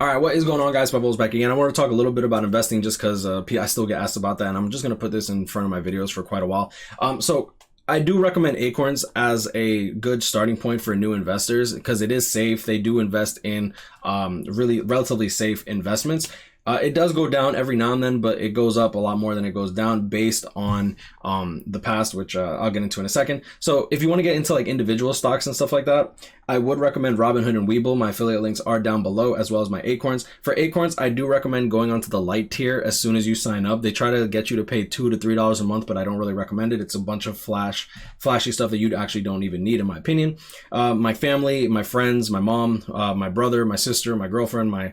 All right, what is going on, guys? Spiteful's back again. I want to talk a little bit about investing just because I still get asked about that, and I'm just going to put this in front of my videos for quite a while. So I do recommend Acorns as a good starting point for new investors because it is safe. They do invest in really relatively safe investments. It does go down every now and then, but it goes up a lot more than it goes down based on the past, which I'll get into in a second. So if you want to get into like individual stocks and stuff like that, I would recommend Robinhood and WeBull. My affiliate links are down below, as well as my Acorns. For Acorns, I do recommend going onto the light tier as soon as you sign up. They try to get you to pay $2 to $3 a month, but I don't really recommend it. It's a bunch of flashy stuff that you actually don't even need, in my opinion. My family, my friends, my mom, my brother, my sister, my girlfriend, my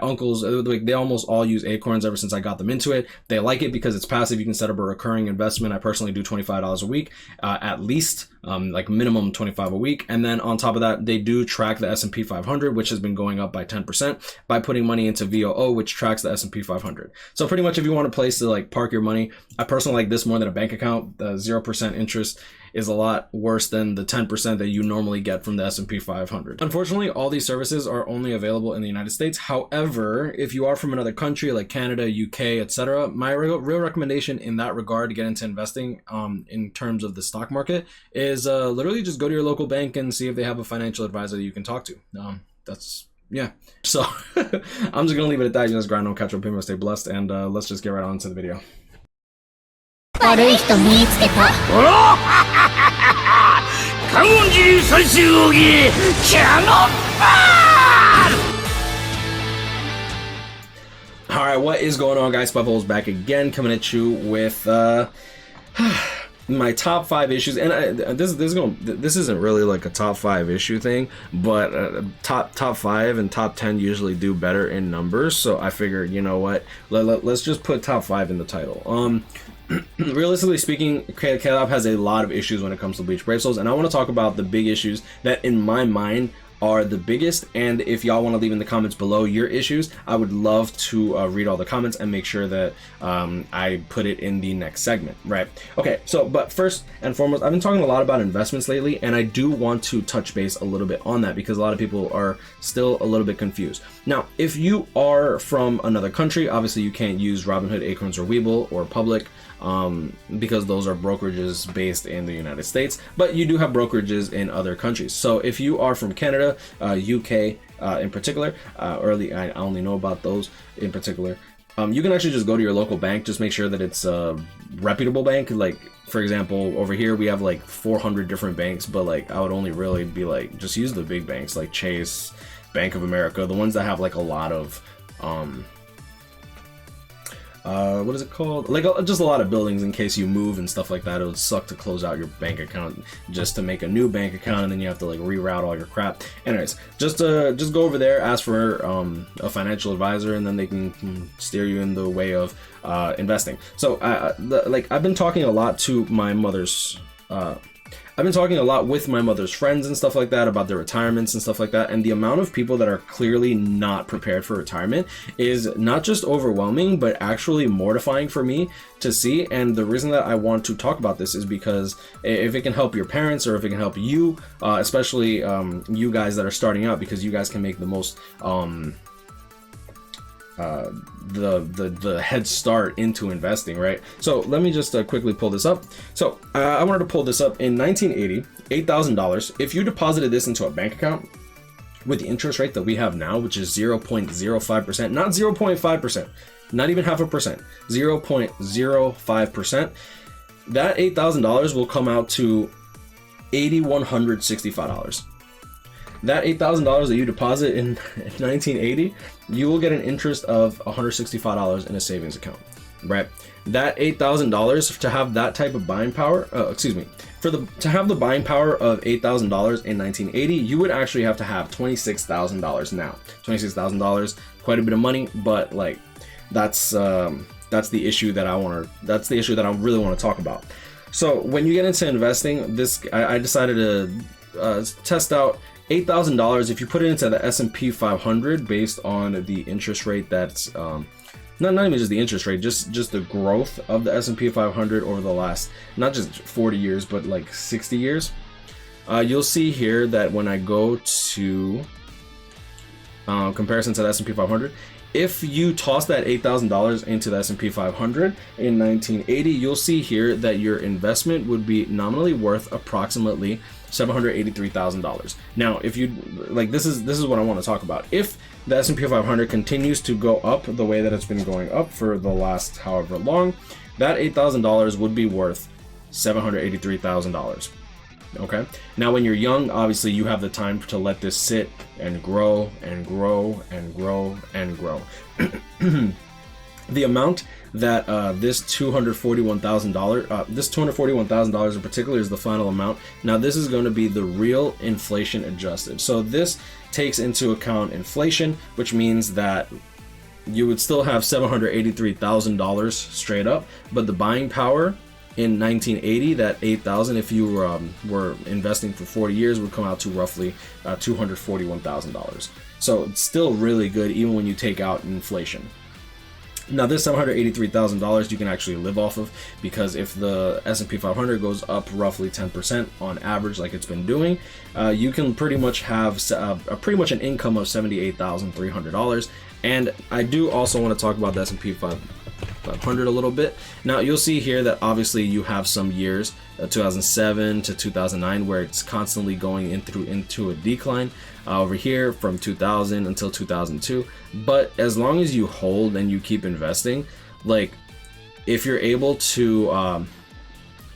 uncles, they almost all use Acorns ever since I got them into it. They like it because it's passive. You can set up a recurring investment. I personally do $25 a week, at least, like minimum 25 a week. And then on top of that, they do track the S&P 500, which has been going up by 10% by putting money into VOO, which tracks the S&P 500. So pretty much if you want a place to like park your money, I personally like this more than a bank account. The 0% interest is a lot worse than the 10% that you normally get from the S&P 500. Unfortunately, all these services are only available in the United States. However, if you are from another country like Canada, UK, etc., my real recommendation in that regard to get into investing in terms of the stock market is literally just go to your local bank and see if they have a financial advisor that you can talk to. Yeah. So I'm just gonna leave it at that. You guys grind, no catch up, people stay blessed, and let's just get right on to the video. 悪い人見つけた。観音寺最終奥義キャノンバーン Alright, what is going on, guys? Spiteful's back again, coming at you with my top 5 issues, and this isn't really like a top 5 issue thing, but top 5 and top 10 usually do better in numbers, so I figured, you know what, let's just put top 5 in the title. Realistically speaking, KLab has a lot of issues when it comes to Bleach Brave Souls, and I want to talk about the big issues that in my mind are the biggest. And if y'all want to leave in the comments below your issues, I would love to read all the comments and make sure that I put it in the next segment, right? Okay, so but first and foremost, I've been talking a lot about investments lately, and I do want to touch base a little bit on that because a lot of people are still a little bit confused. Now, if you are from another country, obviously you can't use Robinhood, Acorns, or WeBull or Public because those are brokerages based in the United States, but you do have brokerages in other countries. So if you are from Canada, UK in particular, I only know about those in particular, you can actually just go to your local bank. Just make sure that it's a reputable bank. Like, for example, over here we have like 400 different banks, but like I would only really be like, just use the big banks like Chase, Bank of America, the ones that have like a lot of what is it called? Like just a lot of buildings in case you move and stuff like that. It would suck to close out your bank account just to make a new bank account, and then you have to like reroute all your crap. Anyways, just go over there, ask for a financial advisor, and then they can steer you in the way of investing. So like I've been talking a lot to my mother's I've been talking a lot with my mother's friends and stuff like that about their retirements and stuff like that, and the amount of people that are clearly not prepared for retirement is not just overwhelming, but actually mortifying for me to see. And the reason that I want to talk about this is because if it can help your parents, or if it can help you, especially you guys that are starting out, because you guys can make the most the head start into investing, right? So let me just quickly pull this up. So I wanted to pull this up. In 1980, $8,000, if you deposited this into a bank account with the interest rate that we have now, which is 0.05%, not 0.5%, not even half a percent, 0.05%, that $8,000 will come out to $8,165. That $8,000 that you deposit in 1980, you will get an interest of $165 in a savings account, right? That $8,000 to have that type of buying power, to have the buying power of $8,000 in 1980, you would actually have to have $26,000 now. $26,000, quite a bit of money, but like that's the issue that I really want to talk about. So when you get into investing, I decided to test out $8,000. If you put it into the S&P 500 based on the interest rate that's not even just the interest rate, just the growth of the S&P 500 over the last not just 40 years but like 60 years, you'll see here that when I go to comparison to the S&P 500. If you toss that $8,000 into the S&P 500 in 1980, you'll see here that your investment would be nominally worth approximately $783,000. Now, if you like, this is what I want to talk about. If the S&P 500 continues to go up the way that it's been going up for the last however long, that $8,000 would be worth $783,000. Okay, now when you're young, obviously you have the time to let this sit and grow and grow and grow and grow. The amount that this $241,000 in particular is the final amount. Now this is going to be the real inflation adjusted. So this takes into account inflation, which means that you would still have $783,000 straight up, but the buying power in 1980, that 8,000, if you were investing for 40 years, would come out to roughly $241,000. So it's still really good even when you take out inflation. Now this $783,000 you can actually live off of, because if the S&P 500 goes up roughly 10% on average like it's been doing, you can pretty much have pretty much an income of $78,300. And I do also want to talk about the S&P 500 a little bit. Now you'll see here that obviously you have some years, 2007 to 2009, where it's constantly going into a decline. Over here from 2000 until 2002. But as long as you hold and you keep investing, like if you're able to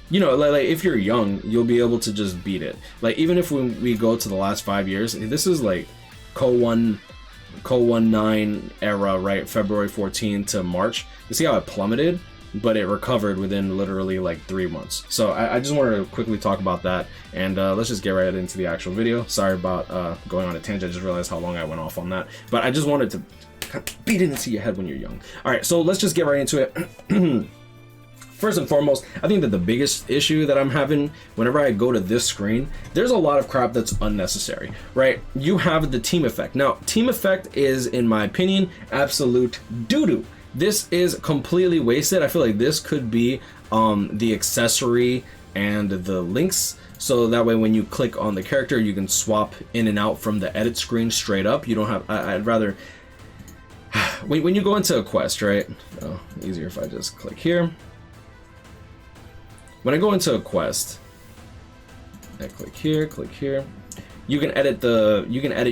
you know, like if you're young, you'll be able to just beat it. Like even if we go to the last 5 years, this is like Co-19 era, right? February 14 to March. You see how it plummeted, but it recovered within literally like 3 months. So I just wanted to quickly talk about that, and let's just get right into the actual video. Sorry about going on a tangent. I just realized how long I went off on that, but I just wanted to kind of beat it into your head when you're young. All right, so let's just get right into it. First and foremost, I think that the biggest issue that I'm having whenever I go to this screen, there's a lot of crap that's unnecessary, right? You have the team effect. Now, team effect is, in my opinion, absolute doo-doo. This is completely wasted. I feel like this could be the accessory and the links. So that way when you click on the character, you can swap in and out from the edit screen straight up. You don't have, I'd rather, when you go into a quest, right? Oh, easier if I just click here. When I go into a quest, I click here, you can edit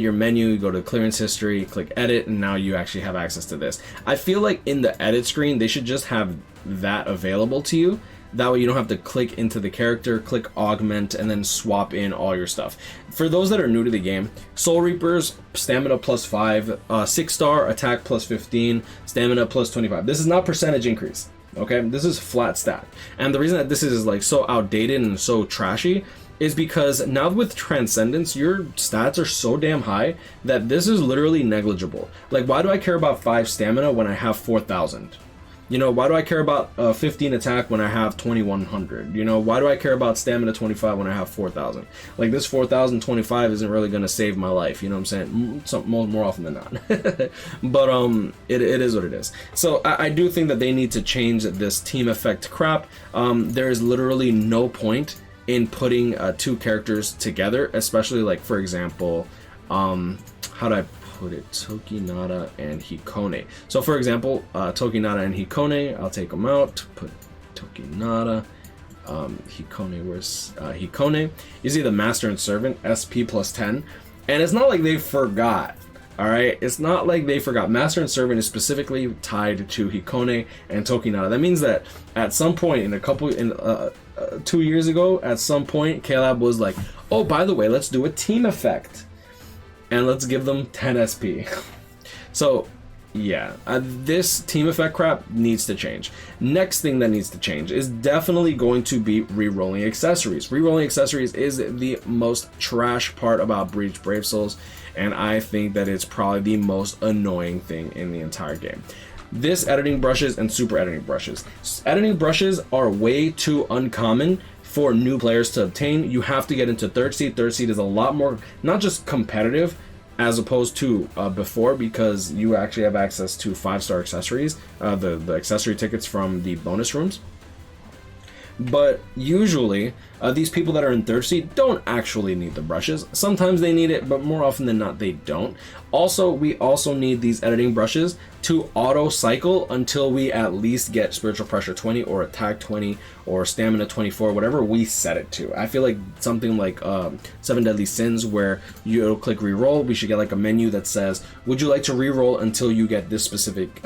your menu, you go to clearance history, click edit, and now you actually have access to this. I feel like in the edit screen, they should just have that available to you. That way you don't have to click into the character, click augment, and then swap in all your stuff. For those that are new to the game, Soul Reapers, stamina plus 5, 6-star, attack plus 15, stamina plus 25. This is not percentage increase. Okay, this is flat stat. And the reason that this is like so outdated and so trashy is because now with Transcendence, your stats are so damn high that this is literally negligible. Like, why do I care about 5 stamina when I have 4,000? You know, why do I care about 15 attack when I have 2,100? You know, why do I care about stamina 25 when I have 4,000? Like, this 4,025 isn't really going to save my life, you know what I'm saying? More often than not. But it is what it is. So I do think that they need to change this team effect crap. There is literally no point in putting 2 characters together, especially like, for example, how do I put it? Tokinata and Hikone. So for example, Tokinata and Hikone, I'll take them out, put Tokinata, Hikone, where's Hikone? You see the Master and Servant, SP plus 10, and it's not like they forgot. All right, it's not like they forgot. Master and Servant is specifically tied to Hikone and Tokinata. That means that at some point in 2 years ago, at some point, KLab was like, oh, by the way, let's do a team effect. And let's give them 10 SP. So, yeah, this team effect crap needs to change. Next thing that needs to change is definitely going to be re-rolling accessories. Re-rolling accessories is the most trash part about Bleach Brave Souls, and I think that it's probably the most annoying thing in the entire game. This editing brushes and super editing brushes. Editing brushes are way too uncommon for new players to obtain. You have to get into Third Seed. Third Seed is a lot more, not just competitive as opposed to before, because you actually have access to 5-star accessories, the accessory tickets from the bonus rooms. but usually these people that are in third seed don't actually need the brushes. Sometimes they need it, but more often than not they don't. Also, we also need these editing brushes to auto cycle until we at least get spiritual pressure 20 or attack 20 or stamina 24, whatever we set it to. I feel like something like 7 Deadly Sins, where you'll click reroll, we should get like a menu that says, would you like to reroll until you get this specific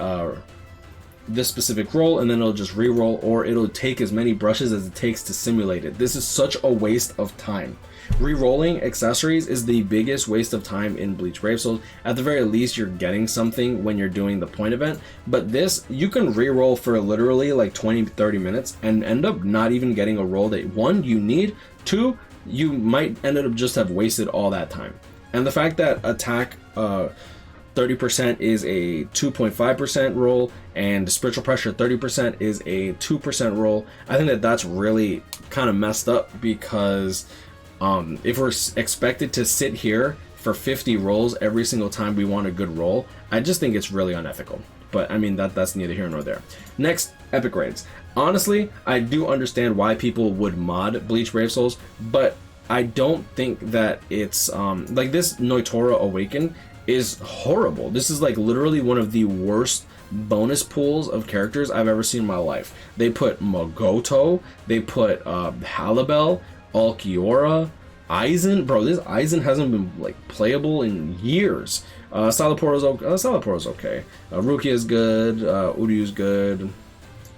roll, and then it'll just re-roll, or it'll take as many brushes as it takes to simulate it. This is such a waste of time. Re-rolling accessories is the biggest waste of time in Bleach Brave Souls. At the very least, you're getting something when you're doing the point event, but this, you can re-roll for literally like 20-30 minutes and end up not even getting a roll that, one, you need, two, you might end up just have wasted all that time. And the fact that attack 30% is a 2.5% roll, and spiritual pressure 30% is a 2% roll. I think that that's really kind of messed up, because if we're expected to sit here for 50 rolls every single time we want a good roll, I just think it's really unethical. But I mean, that's neither here nor there. Next, epic raids. Honestly, I do understand why people would mod Bleach Brave Souls, but I don't think that it's like this Noitora Awaken is horrible. This is like literally one of the worst bonus pools of characters I've ever seen in my life. They put Magoto, they put Halibel, Alkiora, Aizen. Bro, this Aizen hasn't been like playable in years. Salaporo's okay. Rukia is good. Uryu is good.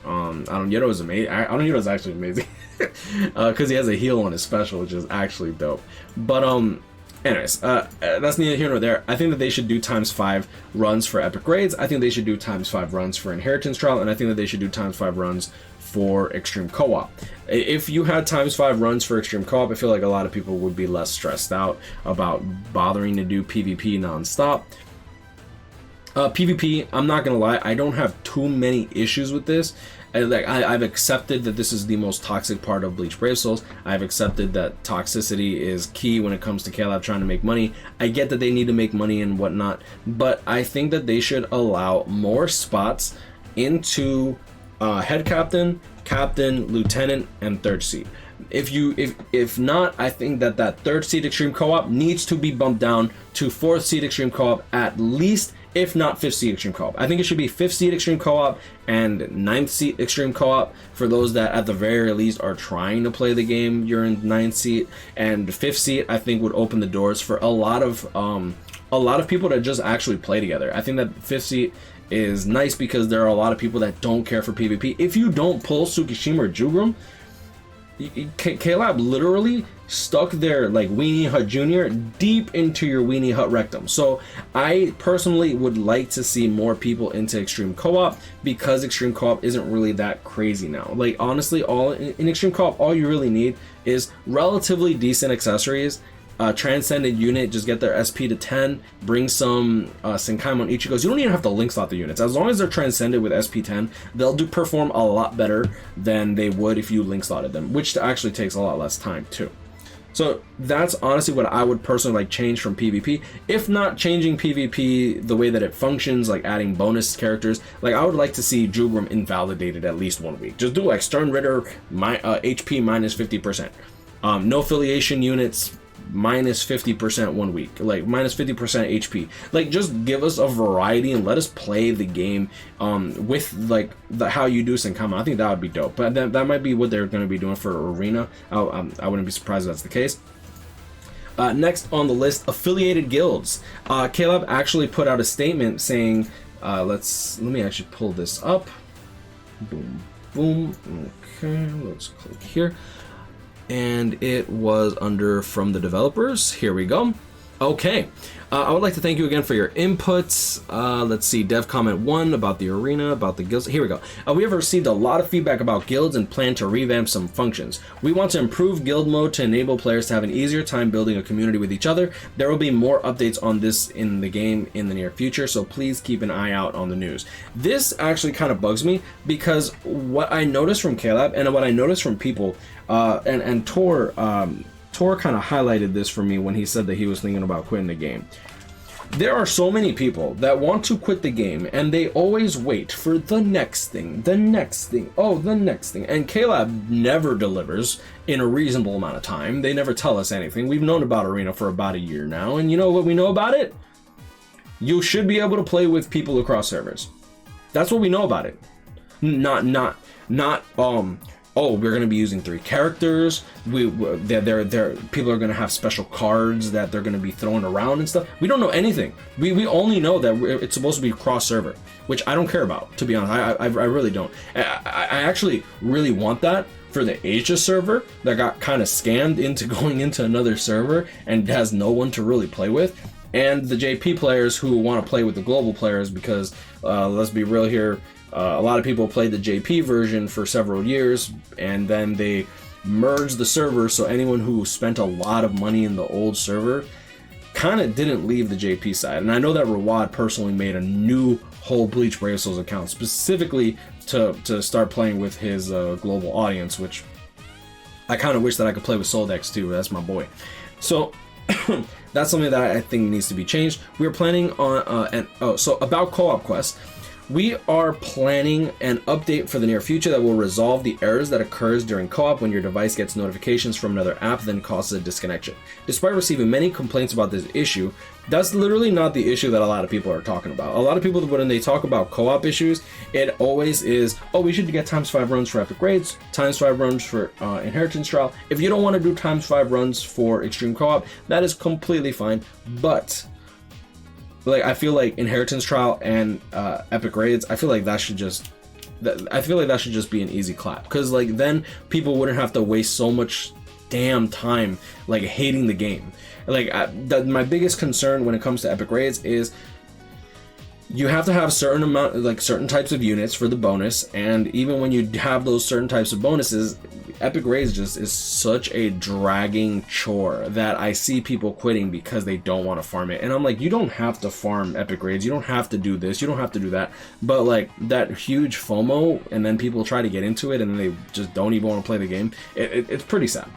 Yeto is amazing. Yeto is actually amazing because he has a heal on his special, which is actually dope. But anyways, that's neither here nor there. I think that they should do ×5 runs for epic raids. I think they should do ×5 runs for inheritance trial, and I think that they should do ×5 runs for extreme co-op. If you had ×5 runs for extreme co-op, I feel like a lot of people would be less stressed out about bothering to do PvP non-stop. PvP, I'm not gonna lie, I don't have too many issues with this. I've accepted that this is the most toxic part of Bleach Brave Souls. I've accepted that toxicity is key when it comes to KLab trying to make money. I get that they need to make money and whatnot, but I think that they should allow more spots into head captain, captain, lieutenant, and third seat. If not, I think that third seat extreme co-op needs to be bumped down to fourth seat extreme co-op at least, if not fifth seat extreme co-op. I think it should be fifth seat extreme co-op and ninth seat extreme co-op for those that at the very least are trying to play the game. You're in ninth seat, and fifth seat I think would open the doors for a lot of people to just actually play together. I think that fifth seat is nice because there are a lot of people that don't care for PvP. If you don't pull Tsukishima or Jugrum, KLab literally stuck their like Weenie Hut Jr. deep into your Weenie Hut rectum. So I personally would like to see more people into extreme co-op, because extreme co-op isn't really that crazy now. Like honestly, in extreme co-op, all you really need is relatively decent accessories, transcended unit, just get their SP to 10, bring some Senkaimon Ichigos. You don't even have to link slot the units. As long as they're transcended with SP 10, they'll perform a lot better than they would if you link slotted them, which actually takes a lot less time too. So that's honestly what I would personally like change from PvP. If not changing PvP the way that it functions, like adding bonus characters, like I would like to see Jugrum invalidated at least 1 week. Just do like Stern Ritter, HP minus 50%. No affiliation units, minus 50% 1 week, like minus 50% HP. Like just give us a variety and let us play the game with like how you do Senkaimon. I think that would be dope, but that might be what they're going to be doing for Arena. I wouldn't be surprised if that's the case. Next on the list, affiliated guilds. KLab actually put out a statement saying, let me actually pull this up. Boom, boom. Okay, let's click here. And it was under from the developers. Here we go. Okay, I would like to thank you again for your inputs. Let's see, dev comment 1 about the arena, about the guilds. Here we go. We have received a lot of feedback about guilds and plan to revamp some functions. We want to improve guild mode to enable players to have an easier time building a community with each other. There will be more updates on this in the game in the near future, so please keep an eye out on the news. This actually kind of bugs me, because what I noticed from KLab and what I noticed from people, and Tor kind of highlighted this for me when he said that he was thinking about quitting the game. There are so many people that want to quit the game and they always wait for the next thing, the next thing, oh, the next thing. And KLab never delivers in a reasonable amount of time. They never tell us anything. We've known about Arena for about a year now. And you know what we know about it? You should be able to play with people across servers. That's what we know about it. Not oh, we're going to be using 3 characters. People are going to have special cards that they're going to be throwing around and stuff. We don't know anything. We only know that it's supposed to be cross server, which I don't care about, to be honest. I really don't. I actually really want that for the Asia server that got kind of scammed into going into another server and has no one to really play with. And the JP players who want to play with the global players, because let's be real here, a lot of people played the JP version for several years, and then they merged the server, so anyone who spent a lot of money in the old server kind of didn't leave the JP side. And I know that Rawad personally made a new whole Bleach Brave Souls account specifically to start playing with his global audience, which I kind of wish that I could play with Soldex too. That's my boy. So that's something that I think needs to be changed. We're planning on so about co-op quests. We are planning an update for the near future that will resolve the errors that occurs during co-op when your device gets notifications from another app, then causes a disconnection. Despite receiving many complaints about this issue, that's literally not the issue that a lot of people are talking about. A lot of people, when they talk about co-op issues, it always is, oh, we should get ×5 runs for epic raids, ×5 runs for inheritance trial. If you don't want to do ×5 runs for extreme co-op, that is completely fine, but like I feel like inheritance trial and epic raids, I feel like that should just be an easy clap, because like then people wouldn't have to waste so much damn time like hating the game. Like my biggest concern when it comes to epic raids is you have to have certain types of units for the bonus, and even when you have those certain types of bonuses, epic raids just is such a dragging chore that I see people quitting because they don't want to farm it. And I'm like, you don't have to farm epic raids, you don't have to do this, you don't have to do that. But like that huge FOMO, and then people try to get into it and they just don't even want to play the game. It's pretty sad.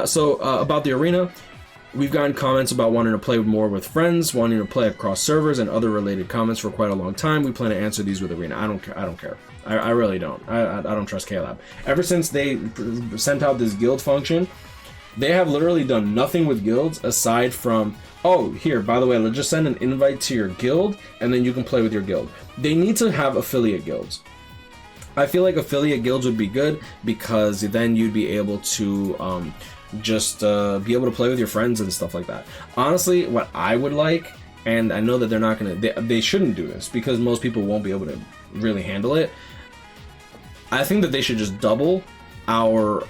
So about the arena, we've gotten comments about wanting to play more with friends, wanting to play across servers, and other related comments for quite a long time. We plan to answer these with Arena. I don't care. I really don't. I don't trust KLab. Ever since they sent out this guild function, they have literally done nothing with guilds aside from, oh, here, by the way, let's just send an invite to your guild, and then you can play with your guild. They need to have affiliate guilds. I feel like affiliate guilds would be good, because then you'd be able to just be able to play with your friends and stuff like that. Honestly, what I would like, and I know that they're not gonna, they shouldn't do this because most people won't be able to really handle it. I think that they should just double our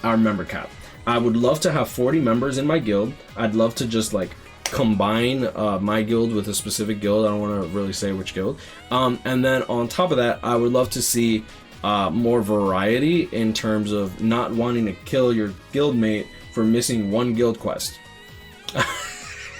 member cap. I would love to have 40 members in my guild. I'd love to just like combine my guild with a specific guild. I don't want to really say which guild. And then on top of that, I would love to see more variety in terms of not wanting to kill your guildmate for missing one guild quest.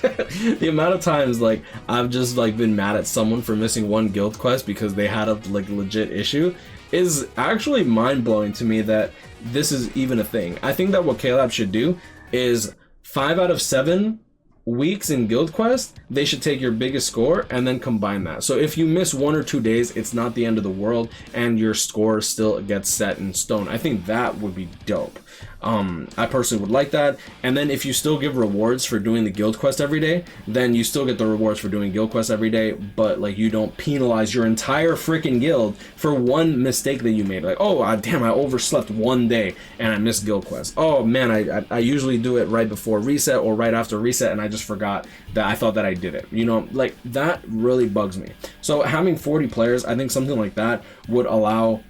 The amount of times like I've just like been mad at someone for missing one guild quest because they had a like legit issue is actually mind-blowing to me that this is even a thing. I think that what KLab should do is 5 out of 7 weeks in guild quest, they should take your biggest score and then combine that. So if you miss 1 or 2 days, it's not the end of the world and your score still gets set in stone. I think that would be dope. I personally would like that. And then if you still give rewards for doing the guild quest every day, then you still get the rewards for doing guild quest every day, but like you don't penalize your entire freaking guild for one mistake that you made. Like, oh damn, I overslept 1 day and I missed guild quest. Oh man, I usually do it right before reset or right after reset, and I just forgot that I thought that I did it. You know, like that really bugs me. So having 40 players, I think something like that would allow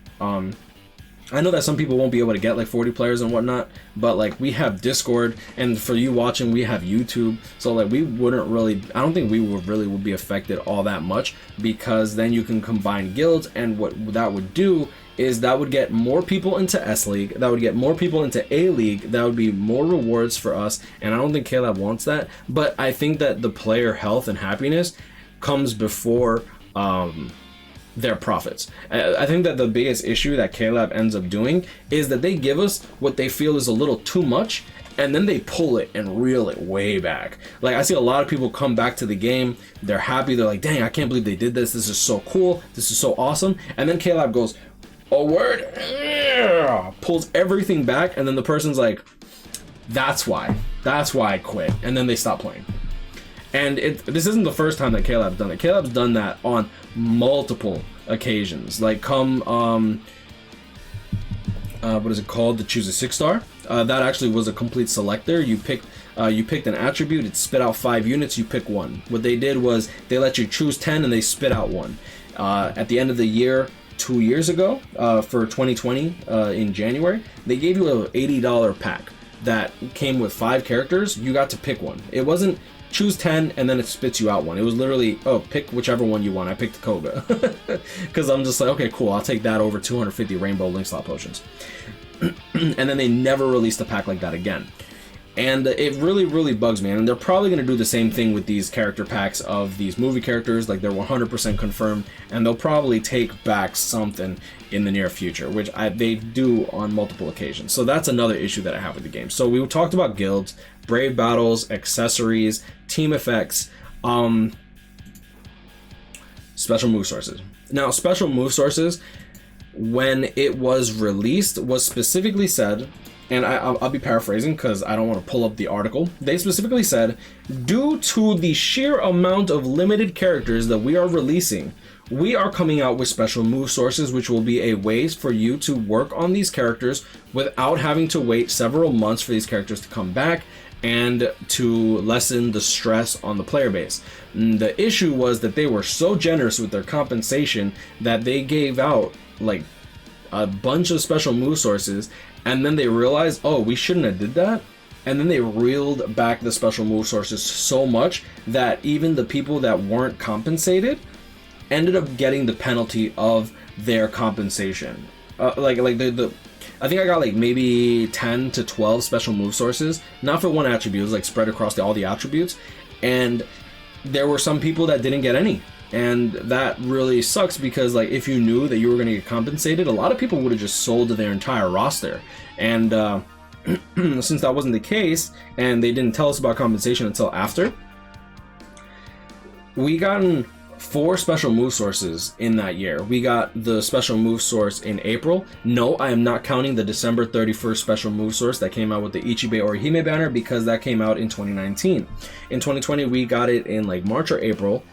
I know that some people won't be able to get like 40 players and whatnot, but like we have Discord, and for you watching, we have YouTube. So like we wouldn't really, I don't think we would be affected all that much, because then you can combine guilds, and what that would do is that would get more people into S League, that would get more people into A League, that would be more rewards for us, and I don't think KLab wants that. But I think that the player health and happiness comes before their profits. I think that the biggest issue that KLab ends up doing is that they give us what they feel is a little too much, and then they pull it and reel it way back. Like, I see a lot of people come back to the game, they're happy, they're like, dang, I can't believe they did this, this is so cool, this is so awesome. And then KLab goes, oh word, pulls everything back, and then the person's like, that's why I quit, and then they stop playing. And this isn't the first time that KLab's done it. KLab's done that on multiple occasions. Like, come what is it called, to choose a 6-star, that actually was a complete selector. You picked an attribute, it spit out 5 units, you pick one. What they did was they let you choose 10 and they spit out one. At the end of the year 2 years ago, for 2020, in January, they gave you a $80 pack that came with 5 characters. You got to pick one. It wasn't choose 10 and then it spits you out one. It was literally, oh, pick whichever one you want. I picked Koga because I'm just like, okay, cool, I'll take that over 250 rainbow link slot potions. And then they never released a pack like that again. And it really bugs me. And they're probably going to do the same thing with these character packs of these movie characters. Like, they're 100% confirmed, and they'll probably take back something in the near future, which they do on multiple occasions. So that's another issue that I have with the game. So we talked about guilds, brave battles, accessories, team effects, special move sources. Now, special move sources, when it was released, was specifically said, and I'll be paraphrasing because I don't want to pull up the article. They specifically said, due to the sheer amount of limited characters that we are releasing, we are coming out with special move sources, which will be a way for you to work on these characters without having to wait several months for these characters to come back, and to lessen the stress on the player base. And the issue was that they were so generous with their compensation that they gave out like a bunch of special move sources, and then they realized, oh, we shouldn't have did that, and then they reeled back the special move sources so much that even the people that weren't compensated ended up getting the penalty of their compensation. I think I got like maybe 10 to 12 special move sources, not for one attribute, it was like spread across all the attributes, and there were some people that didn't get any. And that really sucks, because like, if you knew that you were going to get compensated, a lot of people would have just sold their entire roster. And since that wasn't the case, and they didn't tell us about compensation until after, we gotten 4 special move sources in that year. We got the special move source in April. No, I am not counting the December 31st special move source that came out with the Ichibe Orihime banner, because that came out in 2019. In 2020, we got it in like March or April,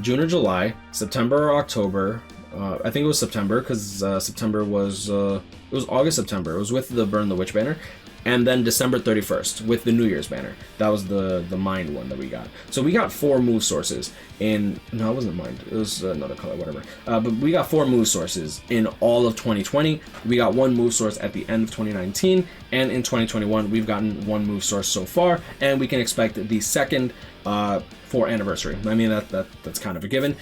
June or July, September or October. I think it was September, because September was it was August, September. It was with the Burn the Witch banner. And then December 31st with the New Year's banner. That was the Mind one that we got. So we got 4 move sources in... No, it wasn't Mind. It was another color, whatever. But we got 4 move sources in all of 2020. We got 1 move source at the end of 2019. And in 2021, we've gotten 1 move source so far. And we can expect the second for anniversary. I mean, that's kind of a given.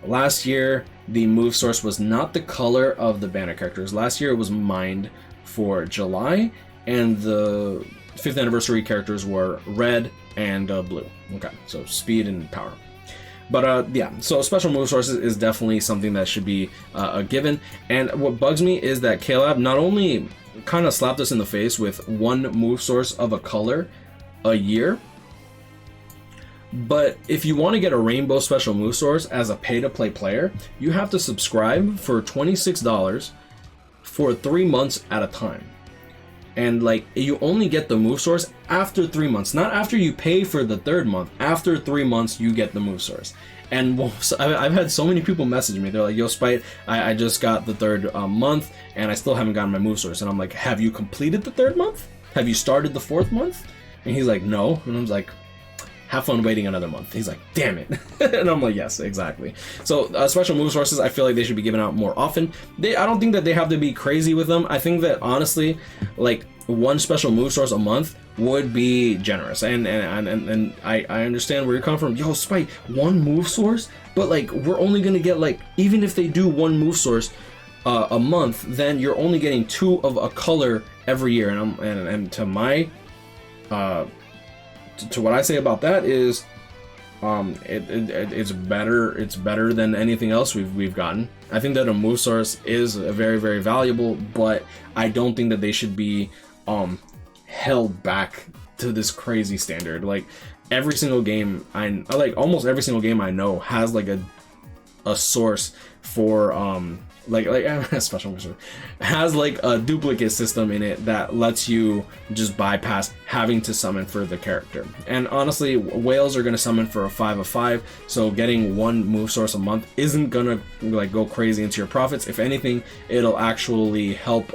Last year, the move source was not the color of the banner characters. Last year, it was Mind for July, and the 5th anniversary characters were red and blue. Okay, so speed and power. But yeah, so special move sources is definitely something that should be a given. And what bugs me is that KLab not only kind of slapped us in the face with 1 move source of a color a year, but if you want to get a rainbow special move source as a pay-to-play player, you have to subscribe for $26 for 3 months at a time. And like, you only get the move source after 3 months, not after you pay for the 3rd month. After 3 months, you get the move source. And I've had so many people message me. They're like, yo, Spite, I just got the 3rd month and I still haven't gotten my move source. And I'm like, have you completed the 3rd month? Have you started the 4th month? And he's like, no. And I was like, have fun waiting another month. He's like, damn it. And I'm like, yes, exactly. So special move sources, I feel like they should be given out more often. I don't think that they have to be crazy with them. I think that honestly, like 1 special move source a month would be generous. And I understand where you're coming from. Yo, Spite, 1 move source? But like, we're only gonna get like, even if they do 1 move source a month, then you're only getting 2 of a color every year. And to my to what I say about that is, it's better than anything else we've gotten. I think that a move source is very, very valuable, but I don't think that they should be held back to this crazy standard. Like every single game almost every single game I know has like a source for like special mission has like a duplicate system in it that lets you just bypass having to summon for the character. And honestly, whales are going to summon for a 5 of 5, so getting one move source a month isn't gonna like go crazy into your profits. If anything, it'll actually help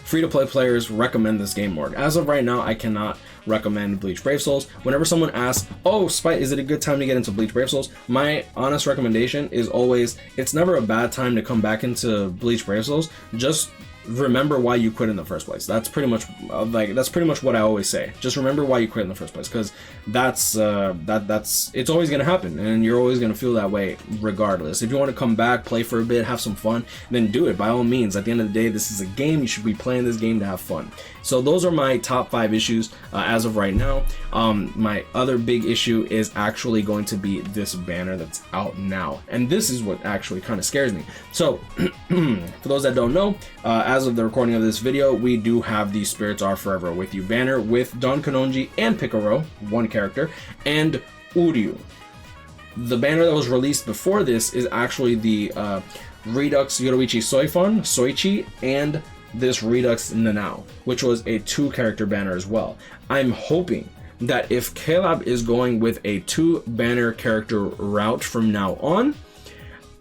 free-to-play players recommend this game more. As of right now, I cannot recommend Bleach Brave Souls. Whenever someone asks, oh, Spite, is it a good time to get into Bleach Brave Souls? My honest recommendation is always, it's never a bad time to come back into Bleach Brave Souls. Just remember why you quit in the first place. That's pretty much what I always say. Just remember why you quit in the first place, because that's it's always gonna happen, and you're always gonna feel that way regardless. If you want to come back, play for a bit, have some fun, then do it by all means. At the end of the day, this is a game. You should be playing this game to have fun. So those are my top 5 issues as of right now. My other big issue is actually going to be this banner that's out now, and this is what actually kind of scares me. So for those that don't know, as of the recording of this video, we do have the Spirits Are Forever With You banner with Don Kanonji and Picaro, one character, and Uryu. The banner that was released before this is actually the Redux Yoroichi Soichi, and this Redux Nanao, which was a 2-character banner as well. I'm hoping that if KLab is going with a 2-banner character route from now on,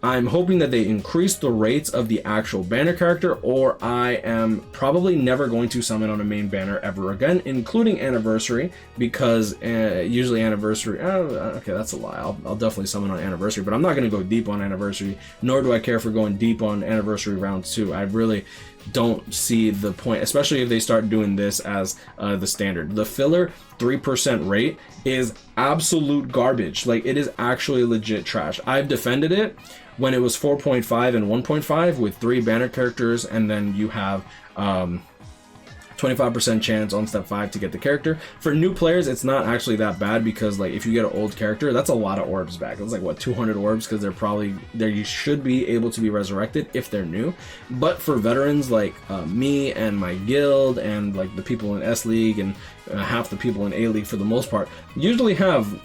I'm hoping that they increase the rates of the actual banner character, or I am probably never going to summon on a main banner ever again, including Anniversary, because usually Anniversary, okay, that's a lie. I'll definitely summon on Anniversary, but I'm not going to go deep on Anniversary, nor do I care for going deep on Anniversary round 2. I really don't see the point, especially if they start doing this as the standard. The filler 3% rate is absolute garbage. Like, it is actually legit trash. I've defended it when it was 4.5 and 1.5 with 3 banner characters, and then you have 25% chance on step 5 to get the character. For new players, it's not actually that bad, because like if you get an old character, that's a lot of orbs back. It's like what, 200 orbs, because they're probably there. You should be able to be resurrected if they're new. But for veterans like me and my guild and like the people in S League and half the people in A League for the most part, usually have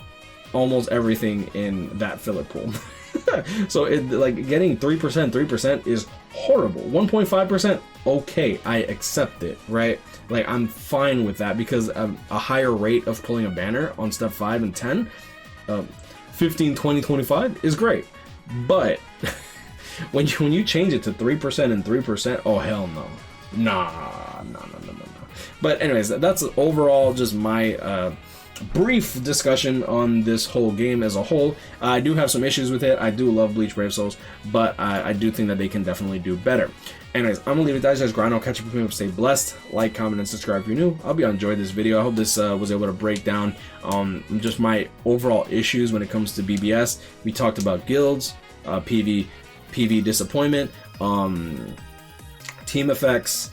almost everything in that filler pool. So it, like, getting 3% is horrible. 1.5%, okay, I accept it, right? Like, I'm fine with that, because a higher rate of pulling a banner on step 5 and 10, 15, 20, 25 is great. But when you change it to 3% and 3%, oh hell no. Nah. But anyways, that's overall just my brief discussion on this whole game as a whole. I do have some issues with it. I do love Bleach Brave Souls, but I do think that they can definitely do better. Anyways, I'm gonna leave it there. Guys, grind. I'll catch up with you. Stay blessed. Like, comment, and subscribe if you're new. I hope you enjoyed this video. I hope this was able to break down just my overall issues when it comes to BBS. We talked about guilds, PV disappointment, team effects,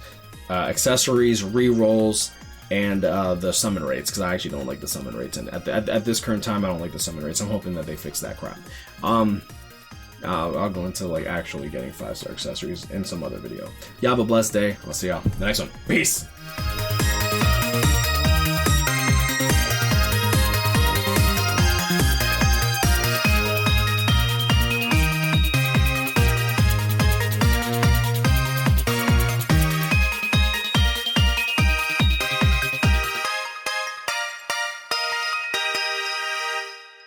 accessories, re-rolls, and the summon rates, because I actually don't like the summon rates, and at this current time I don't like the summon rates. I'm hoping that they fix that crap. I'll go into like actually getting 5-star accessories in some other video. Y'all have a blessed day. I'll see y'all in the next one. Peace.